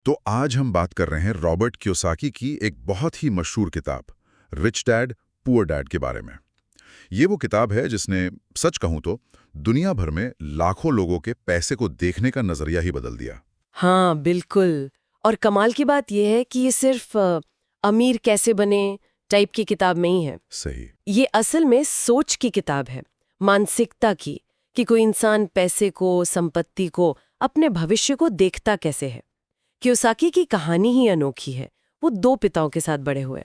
तो आज हम बात कर रहे हैं रॉबर्ट कियोसाकी की एक बहुत ही मशहूर किताब रिच डैड पुअर डैड के बारे में। ये वो किताब है जिसने, सच कहूं तो, दुनिया भर में लाखों लोगों के पैसे को देखने का नजरिया ही बदल दिया। हाँ, बिल्कुल। और कमाल की बात यह है कि ये सिर्फ अमीर कैसे बने टाइप की किताब नहीं है। सही। ये असल में सोच की किताब है, मानसिकता की, कि कोई इंसान पैसे को, संपत्ति को, अपने भविष्य को देखता कैसे है। कियोसाकी की कहानी ही अनोखी है। वो दो पिताओं के साथ बड़े हुए,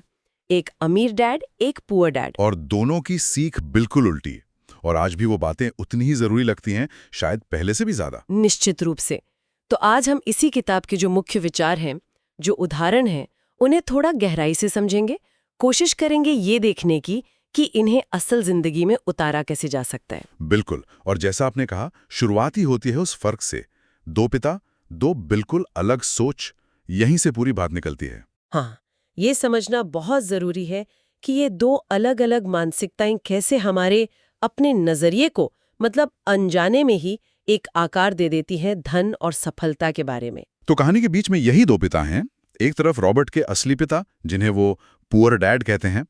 एक अमीर डैड, एक पुअर डैड। और दोनों की सीख बिल्कुल उल्टी। और आज भी वो बातें उतनी ही जरूरी लगती हैं, शायद पहले से भी ज्यादा। निश्चित रूप से। तो आज हम इसी किताब के जो मुख्य विचार हैं, जो उदाहरण हैं, उन्हें थोड़ा गहराई से समझेंगे। कोशिश करेंगे ये देखने की कि इन्हें असल जिंदगी में उतारा कैसे जा सकता है। बिल्कुल। और जैसा आपने कहा, शुरुआत ही होती है उस फर्क से। दो पिता, दो बिल्कुल अलग सोच, यहीं से पूरी बात निकलती है। हाँ, ये समझना बहुत जरूरी है कि ये दो अलग अलग मानसिकताएं कैसे हमारे अपने नजरिए को, मतलब अनजाने में ही, एक आकार दे देती हैं धन और सफलता के बारे में। तो कहानी के बीच में यही दो पिता हैं। एक तरफ रॉबर्ट के असली पिता, जिन्हें वो पुअर डैड कहते हैं।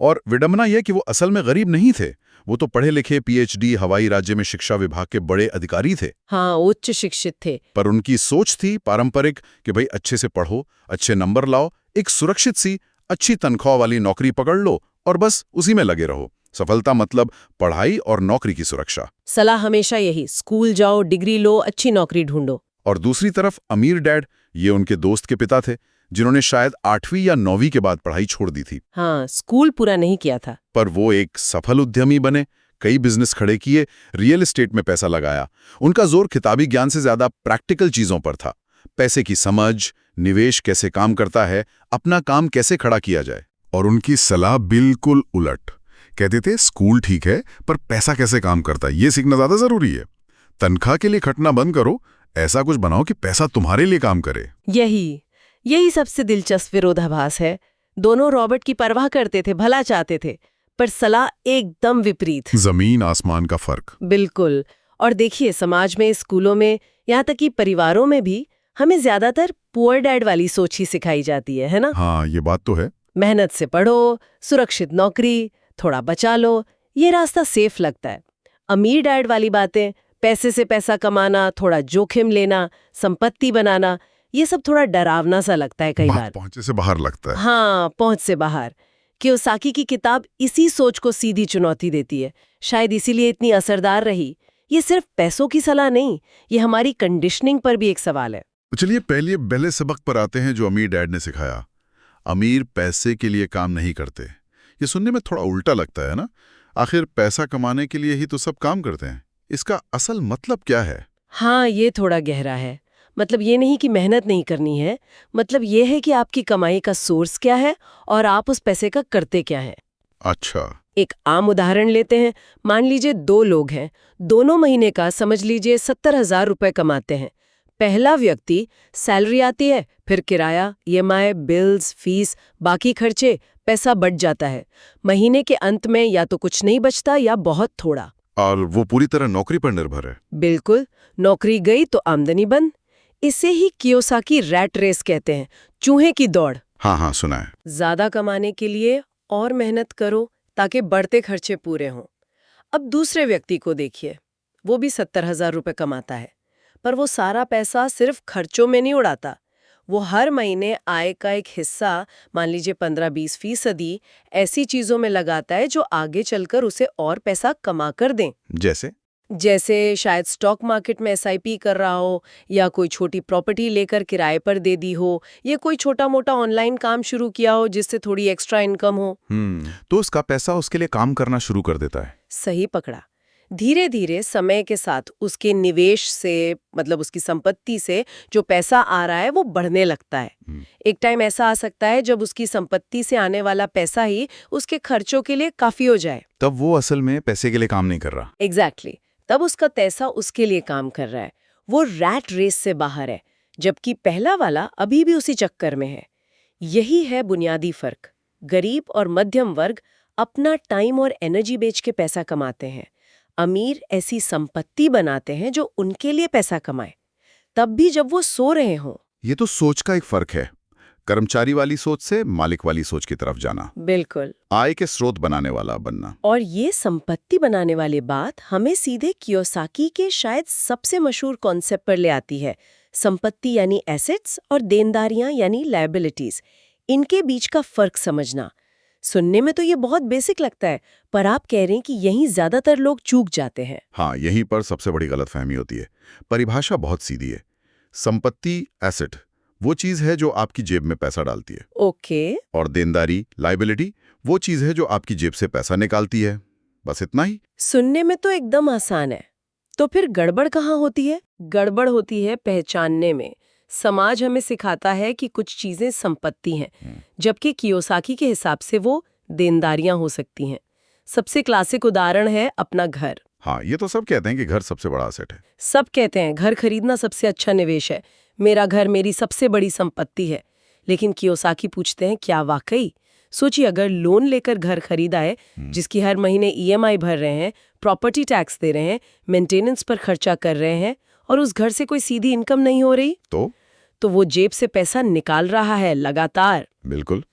और विडंबना यह कि वो असल में गरीब नहीं थे। वो तो पढ़े लिखे पीएचडी हवाई राज्य में शिक्षा विभाग के बड़े अधिकारी थे। हाँ, उच्च शिक्षित थे। पर उनकी सोच थी पारंपरिक कि भाई अच्छे से पढ़ो, अच्छे नंबर लाओ, एक सुरक्षित सी अच्छी तनख्वाह वाली नौकरी पकड़ लो और बस उसी में लगे रहो। सफलता मतलब पढ़ाई और नौकरी की सुरक्षा। सलाह हमेशा यही, स्कूल जाओ, डिग्री लो, अच्छी नौकरी ढूंढो। और दूसरी तरफ अमीर डैड, ये उनके दोस्त के पिता थे, जिन्होंने शायद 8वीं या 9वीं के बाद पढ़ाई छोड़ दी थी। हाँ, स्कूल पूरा नहीं किया था। पर वो एक सफल उद्यमी बने, कई बिजनेस खड़े किए, रियल एस्टेट में पैसा लगाया। उनका जोर किताबी ज्ञान से ज्यादा प्रैक्टिकल चीजों पर था। पैसे की समझ, निवेश कैसे काम करता है, अपना काम कैसे खड़ा किया जाए। और उनकी सलाह बिल्कुल उलट। कहते थे स्कूल ठीक है, पर पैसा कैसे काम करता है ये सीखना ज्यादा जरूरी है। तनख्वाह के लिए खटना बंद करो, ऐसा कुछ बनाओ कि पैसा तुम्हारे लिए काम करे। यही सबसे दिलचस्प विरोधाभास है। दोनों रॉबर्ट की परवाह करते थे, भला चाहते थे, पर सलाह एकदम विपरीत। जमीन आसमान का फर्क। बिल्कुल। और देखिए, समाज में, स्कूलों में, यहाँ तक कि परिवारों में भी हमें ज्यादातर पुअर डैड वाली सोच ही सिखाई जाती है ना? हाँ, ये बात तो है। मेहनत से पढ़ो, सुरक्षित नौकरी, थोड़ा बचा लो, ये रास्ता सेफ लगता है। अमीर डैड वाली बातें, पैसे से पैसा कमाना, थोड़ा जोखिम लेना, संपत्ति बनाना, ये सब थोड़ा डरावना सा लगता है कई बार। पहुंचे से बाहर लगता है। हाँ, पहुंच से बाहर। कियोसाकी की किताब इसी सोच को सीधी चुनौती देती है। शायद इसीलिए इतनी असरदार रही। ये सिर्फ पैसों की सलाह नहीं, ये हमारी कंडीशनिंग पर भी एक सवाल है। तो चलिए पहले सबक पर आते हैं जो अमीर डैड ने सिखाया। अमीर पैसे के लिए काम नहीं करते। ये सुनने में थोड़ा उल्टा लगता है ना? आखिर पैसा कमाने के लिए ही तो सब काम करते हैं। इसका असल मतलब क्या है? हाँ, ये थोड़ा गहरा है। मतलब ये नहीं कि मेहनत नहीं करनी है, मतलब ये है कि आपकी कमाई का सोर्स क्या है और आप उस पैसे का करते क्या है। अच्छा। एक आम उदाहरण लेते हैं। मान लीजिए दो लोग हैं, दोनों महीने का समझ लीजिए 70,000 रुपए कमाते हैं। पहला व्यक्ति, सैलरी आती है, फिर किराया, ईएमआई, बिल्स, फीस, बाकी खर्चे, पैसा बढ़ जाता है। महीने के अंत में या तो कुछ नहीं बचता या बहुत थोड़ा। और वो पूरी तरह नौकरी पर निर्भर है। बिल्कुल, नौकरी गई तो आमदनी बंद। इसे ही कियोसाकी रैट रेस कहते हैं, चूहे की दौड़। हाँ, सुना है। ज्यादा कमाने के लिए और मेहनत करो ताकि बढ़ते खर्चे पूरे हों। अब दूसरे व्यक्ति को देखिए, वो भी 70,000 रुपए कमाता है, पर वो सारा पैसा सिर्फ खर्चों में नहीं उड़ाता। वो हर महीने आय का एक हिस्सा, मान लीजिए 15-20%, ऐसी चीजों में लगाता है जो आगे चलकर उसे और पैसा कमा कर दें। जैसे शायद स्टॉक मार्केट में एसआईपी कर रहा हो, या कोई छोटी प्रॉपर्टी लेकर किराए पर दे दी हो, या कोई छोटा मोटा ऑनलाइन काम शुरू किया हो जिससे थोड़ी एक्स्ट्रा इनकम हो। तो उसका पैसा उसके लिए काम करना शुरू कर देता है। सही पकड़ा। धीरे धीरे समय के साथ उसके निवेश से, मतलब उसकी संपत्ति से जो पैसा आ रहा है वो बढ़ने लगता है। एक टाइम ऐसा आ सकता है जब उसकी संपत्ति से आने वाला पैसा ही उसके खर्चों के लिए काफी हो जाए। तब वो असल में पैसे के लिए काम नहीं कर रहा। एग्जैक्टली। तब उसका पैसा उसके लिए काम कर रहा है। वो रैट रेस से बाहर है, जबकि पहला वाला अभी भी उसी चक्कर में है। यही है बुनियादी फर्क। गरीब और मध्यम वर्ग अपना टाइम और एनर्जी बेच के पैसा कमाते हैं। अमीर ऐसी संपत्ति बनाते हैं जो उनके लिए पैसा कमाए, तब भी जब वो सो रहे हों। ये तो सोच का एक फर्क है। कर्मचारी वाली सोच से मालिक वाली सोच की तरफ जाना, बिल्कुल। आय के स्रोत बनाने वाला बनना। और ये संपत्ति बनाने वाली बात हमें सीधे कियोसाकी के शायद सबसे मशहूर कॉन्सेप्ट पर ले आती है। संपत्ति यानी एसेट्स और देनदारियां यानी लायबिलिटीज, इनके बीच का फर्क समझना। सुनने में तो ये बहुत बेसिक लगता है, पर आप कह रहे हैं कि यहीं ज्यादातर लोग चूक जाते हैं। हाँ, यहीं पर सबसे बड़ी गलतफहमी होती है। परिभाषा बहुत सीधी है। संपत्ति, एसेट, वो चीज है जो आपकी जेब में पैसा डालती है। ओके। और देनदारी, लायबिलिटी, वो चीज है जो आपकी जेब से पैसा निकालती है। बस इतना ही। सुनने में तो एकदम आसान है। तो फिर गड़बड़ कहाँ होती है? गड़बड़ होती है पहचानने में। समाज हमें सिखाता है कि कुछ चीजें संपत्ति हैं, जबकि कियोसाकी के हिसाब से वो देनदारियां हो सकती हैं। सबसे क्लासिक उदाहरण है अपना घर। हाँ, ये तो सब कहते हैं कि घर सबसे बड़ा एसेट है। सब कहते हैं घर खरीदना सबसे अच्छा निवेश है, मेरा घर मेरी सबसे बड़ी संपत्ति है। लेकिन कियोसाकी पूछते हैं, क्या वाकई? सोचिए, अगर लोन लेकर घर खरीदा है, जिसकी हर महीने ईएमआई भर रहे हैं, प्रॉपर्टी टैक्स दे रहे हैं, मेंटेनेंस पर खर्चा कर रहे हैं, और उस घर से कोई सीधी इनकम नहीं हो रही, तो वो जेब से पैसा निकाल रहा है लगातार। बिल्कुल।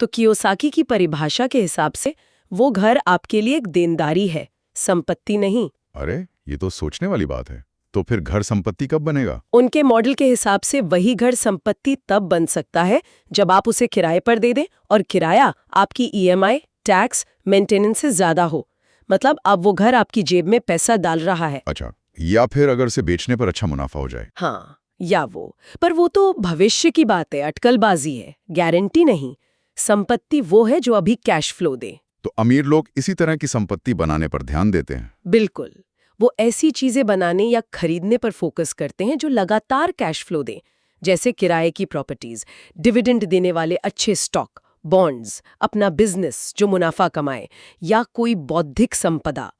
तो कियोसाकी की परिभाषा के हिसाब से वो घर आपके लिए एक देनदारी है, संपत्ति नहीं। अरे, ये तो सोचने वाली बात है। तो फिर घर संपत्ति कब बनेगा? उनके मॉडल के हिसाब से वही घर संपत्ति तब बन सकता है जब आप उसे किराए पर दे दें और किराया आपकी ईएमआई, टैक्स, मेंटेनेंस से ज्यादा हो। मतलब अब वो घर आपकी जेब में पैसा डाल रहा है। अच्छा, या फिर अगर उसे बेचने पर अच्छा मुनाफा हो जाए। हाँ, या वो। पर वो तो भविष्य की बात है, अटकलबाजी है, गारंटी नहीं। संपत्ति वो है जो अभी कैश फ्लो दे। तो अमीर लोग इसी तरह की संपत्ति बनाने पर ध्यान देते हैं। बिल्कुल। वो ऐसी चीजें बनाने या खरीदने पर फोकस करते हैं जो लगातार कैश फ्लो दें, जैसे किराए की प्रॉपर्टीज, डिविडेंड देने वाले अच्छे स्टॉक, बॉन्ड्स, अपना बिजनेस जो मुनाफा कमाए, या कोई बौद्धिक संपदा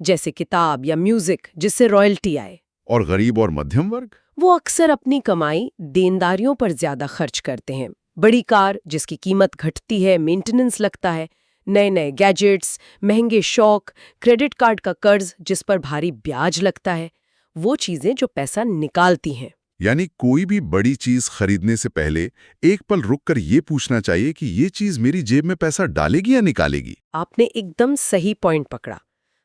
जैसे किताब या म्यूजिक जिससे रॉयल्टी आए। और गरीब और मध्यम वर्ग? वो अक्सर अपनी कमाई देनदारियों पर ज्यादा खर्च करते हैं। बड़ी कार जिसकी कीमत घटती है, मेंटेनेंस लगता है, नए नए गैजेट्स, महंगे शौक, क्रेडिट कार्ड का कर्ज जिस पर भारी ब्याज लगता है, वो चीजें जो पैसा निकालती हैं। यानी कोई भी बड़ी चीज खरीदने से पहले एक पल रुककर ये पूछना चाहिए कि ये चीज मेरी जेब में पैसा डालेगी या निकालेगी। आपने एकदम सही पॉइंट पकड़ा।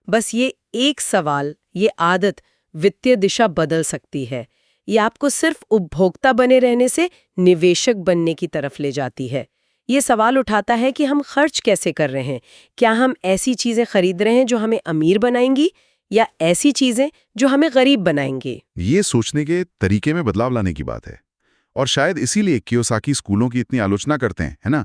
बस ये एक सवाल, ये आदत वित्तीय दिशा बदल सकती है। ये आपको सिर्फ उपभोक्ता बने रहने से निवेशक बनने की तरफ ले जाती है। ये सवाल उठाता है कि हम खर्च कैसे कर रहे हैं। क्या हम ऐसी चीजें खरीद रहे हैं जो हमें अमीर बनाएंगी, या ऐसी चीजें जो हमें गरीब बनाएंगे? ये सोचने के तरीके में बदलाव लाने की बात है। और शायद इसीलिए कियोसाकी स्कूलों की इतनी आलोचना करते हैं, है ना,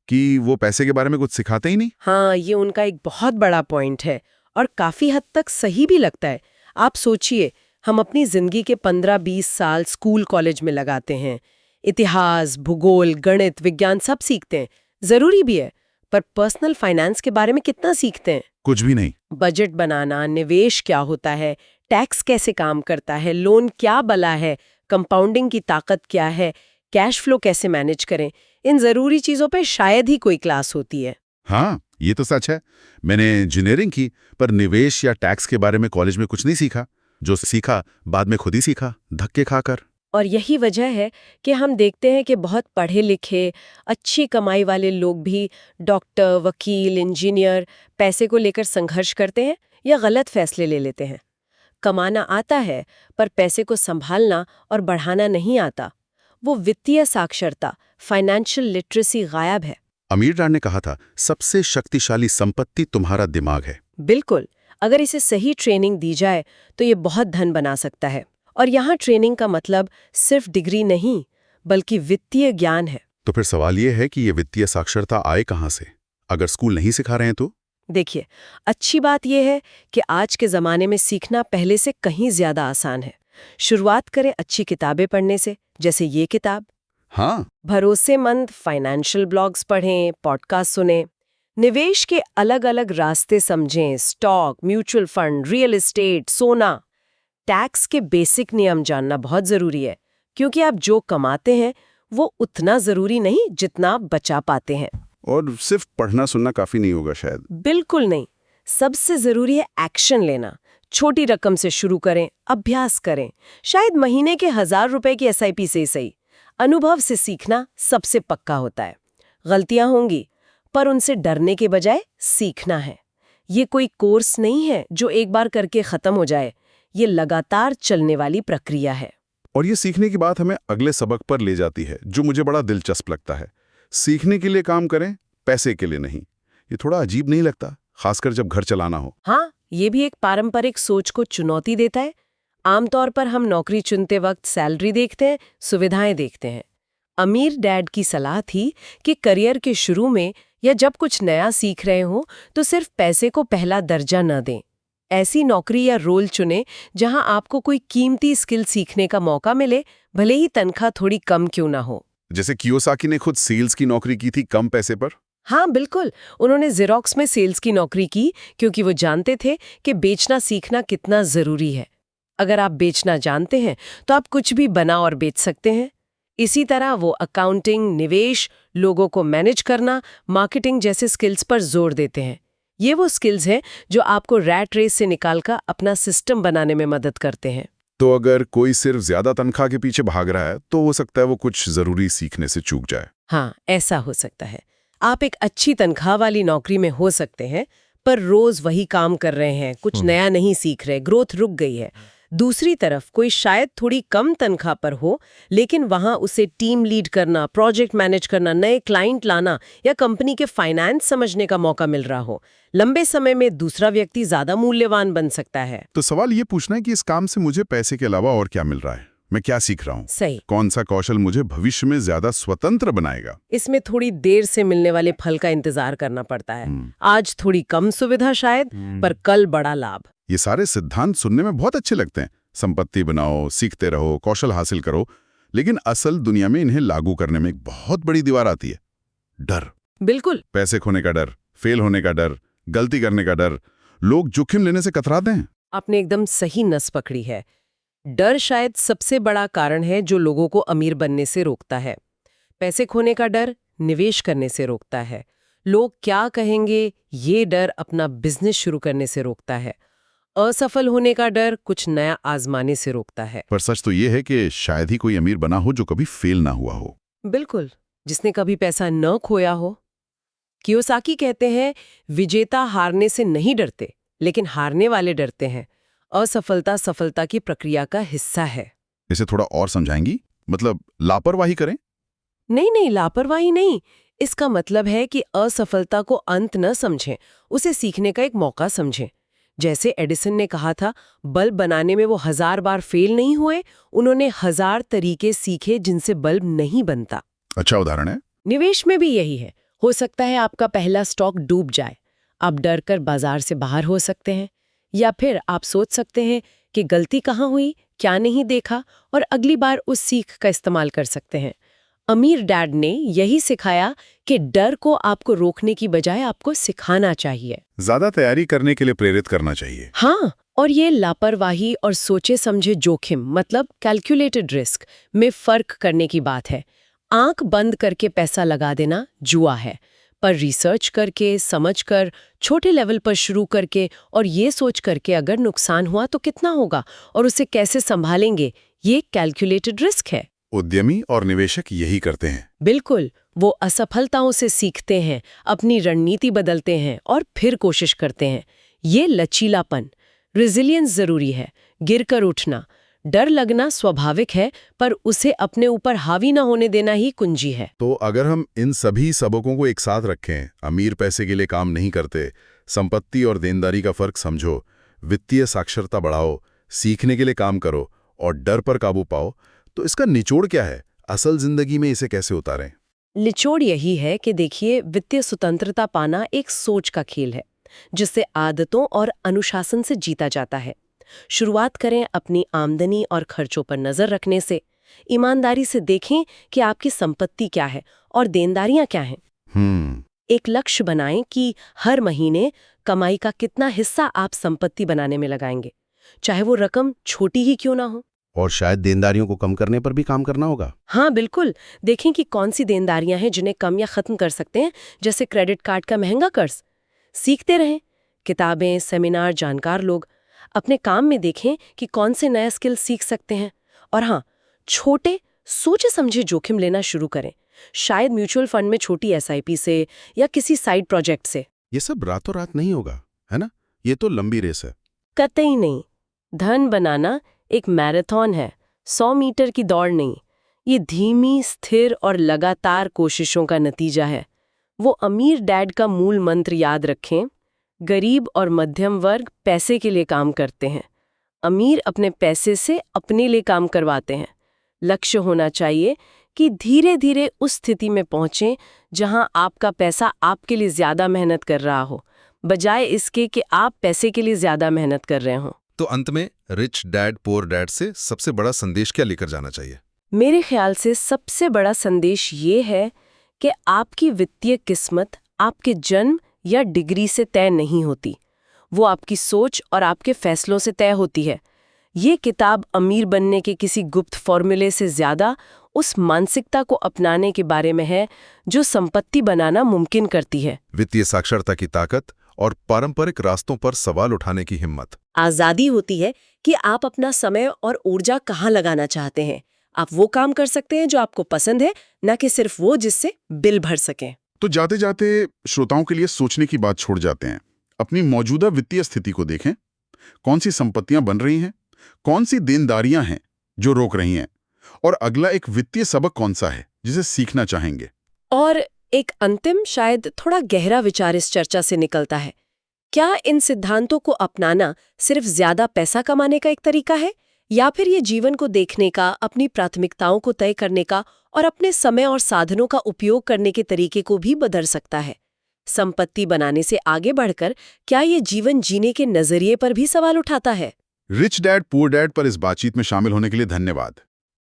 कि वो पैसे के बारे में कुछ सिखाते ही नहीं। हाँ, ये उनका एक बहुत बड़ा पॉइंट है और काफी हद तक सही भी लगता है। आप सोचिए, हम अपनी जिंदगी के 15-20 साल स्कूल कॉलेज में लगाते हैं, इतिहास, भूगोल, गणित, विज्ञान सब सीखते हैं, जरूरी भी है, पर पर्सनल फाइनेंस के बारे में कितना सीखते हैं? कुछ भी नहीं। बजट बनाना, निवेश क्या होता है, टैक्स कैसे काम करता है, लोन क्या बला है, कंपाउंडिंग की ताकत क्या है, कैश फ्लो कैसे मैनेज करें, इन जरूरी चीजों पे शायद ही कोई क्लास होती है। हाँ, ये तो सच है। मैंने इंजीनियरिंग की, पर निवेश या टैक्स के बारे में कॉलेज में कुछ नहीं सीखा। जो सीखा बाद में खुद ही सीखा, धक्के खाकर। और यही वजह है कि हम देखते हैं कि बहुत पढ़े लिखे, अच्छी कमाई वाले लोग भी डॉक्टर, वकील, इंजीनियर पैसे को लेकर संघर्ष करते हैं या गलत फैसले ले लेते हैं। कमाना आता है, पर पैसे को संभालना और बढ़ाना नहीं आता। वो वित्तीय साक्षरता, फाइनेंशियल लिटरेसी गायब है। अमीर डैड ने कहा था, सबसे शक्तिशाली संपत्ति तुम्हारा दिमाग है। बिल्कुल। अगर इसे सही ट्रेनिंग दी जाए तो ये बहुत धन बना सकता है। और यहाँ ट्रेनिंग का मतलब सिर्फ डिग्री नहीं, बल्कि वित्तीय ज्ञान है। तो फिर सवाल ये है कि ये वित्तीय साक्षरता आए कहाँ से, अगर स्कूल नहीं सिखा रहे हैं तो? देखिए, अच्छी बात यह है कि आज के ज़माने में सीखना पहले से कहीं ज़्यादा आसान है। शुरुआत करें अच्छी किताबें पढ़ने से, जैसे ये किताब। हाँ, भरोसेमंद फाइनेंशियल ब्लॉग्स पढ़ें, पॉडकास्ट सुनें, निवेश के अलग अलग रास्ते समझें, stock, mutual fund, real estate, सोना। टैक्स के बेसिक नियम जानना बहुत ज़रूरी है, क्योंकि आप जो कमाते हैं वो उतना ज़रूरी नहीं जितना आप बचा पाते हैं। और सिर्फ पढ़ना सुनना काफी नहीं होगा शायद। बिल्कुल नहीं। सबसे ज़रूरी है एक्शन लेना। छोटी रकम से शुरू करें, अभ्यास करें, शायद महीने के 1000 रुपए की एसआईपी से ही सही। अनुभव से सीखना सबसे पक्का होता है। गलतियां होंगी, पर उनसे डरने के बजाय सीखना है। ये कोई कोर्स नहीं है जो एक बार करके खत्म हो जाए। ये लगातार चलने वाली प्रक्रिया है। और ये सीखने की बात हमें अगले सबक पर ले जाती है, जो मुझे बड़ा दिलचस्प लगता है। सीखने के लिए काम करें, पैसे के लिए नहीं। ये थोड़ा अजीब नहीं लगता, खासकर जब घर चलाना हो? हाँ, ये भी एक पारंपरिक सोच को चुनौती देता है। आमतौर पर हम नौकरी चुनते वक्त सैलरी देखते हैं, सुविधाएं देखते हैं। अमीर डैड की सलाह थी कि करियर के शुरू में या जब कुछ नया सीख रहे हो तो सिर्फ पैसे को पहला दर्जा न दें। ऐसी नौकरी या रोल चुनें जहां आपको कोई कीमती स्किल सीखने का मौका मिले, भले ही तनख्वाह थोड़ी कम क्यों ना हो। जैसे कियोसाकी ने खुद सेल्स की नौकरी की थी कम पैसे पर। हाँ बिल्कुल, उन्होंने ज़ेरॉक्स में सेल्स की नौकरी की क्योंकि वो जानते थे कि बेचना सीखना कितना ज़रूरी है। अगर आप बेचना जानते हैं तो आप कुछ भी बना और बेच सकते हैं। इसी तरह वो अकाउंटिंग, निवेश, लोगों को मैनेज करना, मार्केटिंग जैसे स्किल्स पर जोर देते हैं। ये वो स्किल्स हैं जो आपको रैट रेस से निकालकर अपना सिस्टम बनाने में मदद करते हैं। तो अगर कोई सिर्फ ज्यादा तनख्वाह के पीछे भाग रहा है तो हो सकता है वो कुछ जरूरी सीखने से चूक जाए। हाँ, ऐसा हो सकता है। आप एक अच्छी तनख्वाह वाली नौकरी में हो सकते हैं, पर रोज वही काम कर रहे हैं, कुछ नया नहीं सीख रहे, ग्रोथ रुक गई है। दूसरी तरफ कोई शायद थोड़ी कम तनख्वाह पर हो, लेकिन वहां उसे टीम लीड करना, प्रोजेक्ट मैनेज करना, नए क्लाइंट लाना या कंपनी के फाइनेंस समझने का मौका मिल रहा हो, लंबे समय में दूसरा व्यक्ति ज्यादा मूल्यवान बन सकता है। तो सवाल ये पूछना है कि इस काम से मुझे पैसे के अलावा और क्या मिल रहा है, मैं क्या सीख रहा हूँ, सही। कौन सा कौशल मुझे भविष्य में ज्यादा स्वतंत्र बनाएगा। इसमें थोड़ी देर से मिलने वाले फल का इंतजार करना पड़ता है। आज थोड़ी कम सुविधा शायद, पर कल बड़ा लाभ। ये सारे सिद्धांत सुनने में बहुत अच्छे लगते हैं। संपत्ति बनाओ, सीखते रहो, कौशल हासिल करो, लेकिन असल दुनिया में इन्हें लागू करने में एक बहुत बड़ी दीवार आती है, डर। बिल्कुल। पैसे खोने का डर, फेल होने का डर, गलती करने का डर। लोग जोखिम लेने से कतराते हैं। आपने एकदम सही नस पकड़ी है। डर शायद सबसे बड़ा कारण है जो लोगों को अमीर बनने से रोकता है। पैसे खोने का डर निवेश करने से रोकता है। लोग क्या कहेंगे, ये डर अपना बिजनेस शुरू करने से रोकता है। असफल होने का डर कुछ नया आजमाने से रोकता है। पर सच तो ये है कि शायद ही कोई अमीर बना हो जो कभी फेल ना हुआ हो। बिल्कुल, जिसने कभी पैसा न खोया हो। कियोसाकी कहते हैं, विजेता हारने से नहीं डरते, लेकिन हारने वाले डरते हैं। असफलता सफलता की प्रक्रिया का हिस्सा है। इसे थोड़ा और समझाएंगी? मतलब लापरवाही करें? नहीं, लापरवाही नहीं। इसका मतलब है कि असफलता को अंत न समझें, उसे सीखने का एक मौका समझें। जैसे एडिसन ने कहा था, बल्ब बनाने में वो 1000 बार फेल नहीं हुए, उन्होंने 1000 तरीके सीखे जिनसे बल्ब नहीं बनता। अच्छा उदाहरण है। निवेश में भी यही है। हो सकता है आपका पहला स्टॉक डूब जाए, आप डर कर बाजार से बाहर हो सकते हैं, या फिर आप सोच सकते हैं कि गलती कहाँ हुई, क्या नहीं देखा, और अगली बार उस सीख का इस्तेमाल कर सकते हैं। अमीर डैड ने यही सिखाया कि डर को आपको रोकने की बजाय आपको सिखाना चाहिए, ज्यादा तैयारी करने के लिए प्रेरित करना चाहिए। हाँ, और ये लापरवाही और सोचे समझे जोखिम, मतलब कैलकुलेटेड रिस्क में फर्क करने की बात है। आंख बंद करके पैसा लगा देना जुआ है, पर रिसर्च करके, समझकर, छोटे लेवल पर शुरू करके और ये सोच करके अगर नुकसान हुआ तो कितना होगा और उसे कैसे संभालेंगे, ये कैलकुलेटेड रिस्क है। उद्यमी और निवेशक यही करते हैं। बिल्कुल, वो असफलताओं से सीखते हैं, अपनी रणनीति बदलते हैं और फिर कोशिश करते हैं। ये लचीलापन, रेजिलियंस जरूरी है। गिरकर उठना, डर लगना स्वाभाविक है, पर उसे अपने ऊपर हावी ना होने देना ही कुंजी है। तो अगर हम इन सभी सबकों को एक साथ रखें, अमीर पैसे के लिए काम नहीं करते, संपत्ति और देनदारी का फर्क समझो, वित्तीय साक्षरता बढ़ाओ, सीखने के लिए काम करो और डर पर काबू पाओ, तो इसका निचोड़ क्या है? असल जिंदगी में इसे कैसे उतारें? निचोड़ यही है कि देखिए, वित्तीय स्वतंत्रता पाना एक सोच का खेल है, जिससे आदतों और अनुशासन से जीता जाता है। शुरुआत करें अपनी आमदनी और खर्चों पर नजर रखने से। ईमानदारी से देखें कि आपकी संपत्ति क्या है और देनदारियां क्या हैं। एक लक्ष्य बनाएं कि हर महीने कमाई का कितना हिस्सा आप संपत्ति बनाने में लगाएंगे, चाहे वो रकम छोटी ही क्यों ना हो। और शायद देनदारियों को कम करने पर भी काम करना होगा। हाँ बिल्कुल, देखें कि कौन सी देनदारियां हैं जिन्हें कम या खत्म कर सकते हैं, जैसे क्रेडिट कार्ड का महंगा कर्ज। सीखते रहें, किताबें, सेमिनार, जानकार लोग। अपने काम में देखें कि कौन से नया स्किल सीख सकते हैं। और हाँ, छोटे सोचे समझे जोखिम लेना शुरू करें, शायद म्यूचुअल फंड में छोटी एसआईपी से या किसी साइड प्रोजेक्ट से। ये सब रातों रात नहीं होगा, है ना? ये तो लंबी रेस है। कतई नहीं। धन बनाना एक मैराथन है, 100 मीटर की दौड़ नहीं। ये धीमी, स्थिर और लगातार कोशिशों का नतीजा है। वो अमीर डैड का मूल मंत्र याद रखें, गरीब और मध्यम वर्ग पैसे के लिए काम करते हैं, अमीर अपने पैसे से अपने लिए काम करवाते हैं। लक्ष्य होना चाहिए कि धीरे धीरे उस स्थिति में पहुंचें जहां आपका पैसा आपके लिए ज्यादा मेहनत कर रहा हो, बजाय इसके कि आप पैसे के लिए ज्यादा मेहनत कर रहे हों। तो अंत में रिच डैड पुअर डैड से सबसे बड़ा संदेश क्या लेकर जाना चाहिए? मेरे ख्याल से सबसे बड़ा संदेश ये है कि आपकी वित्तीय किस्मत आपके जन्म या डिग्री से तय नहीं होती, वो आपकी सोच और आपके फैसलों से तय होती है। ये किताब अमीर बनने के किसी गुप्त फॉर्मूले से ज्यादा उस मानसिकता को अपनाने के बारे में है जो संपत्ति बनाना मुमकिन करती है। वित्तीय साक्षरता की ताकत और पारंपरिक रास्तों पर सवाल उठाने की हिम्मत। आजादी होती है कि आप अपना समय और ऊर्जा कहाँ लगाना चाहते हैं। आप वो काम कर सकते हैं जो आपको पसंद है, न कि सिर्फ वो जिससे बिल भर सकें। तो जाते जाते श्रोताओं के लिए सोचने की बात छोड़ जाते हैं। अपनी मौजूदा वित्तीय स्थिति को देखें। कौन सी संपत्तियां बन रही हैं, कौन सी देनदारियां हैं जो रोक रही हैं, और अगला एक वित्तीय सबक कौन सा है जिसे सीखना चाहेंगे। और एक अंतिम, शायद थोड़ा गहरा विचार इस चर्चा से निकलता है। क्या इन सिद्धांतों को अपनाना सिर्फ ज्यादा पैसा कमाने का एक तरीका है, या फिर ये जीवन को देखने का, अपनी प्राथमिकताओं को तय करने का और अपने समय और साधनों का उपयोग करने के तरीके को भी बदल सकता है? संपत्ति बनाने से आगे बढ़कर क्या ये जीवन जीने के नजरिए पर भी सवाल उठाता है? रिच डैड पुअर डैड पर इस बातचीत में शामिल होने के लिए धन्यवाद।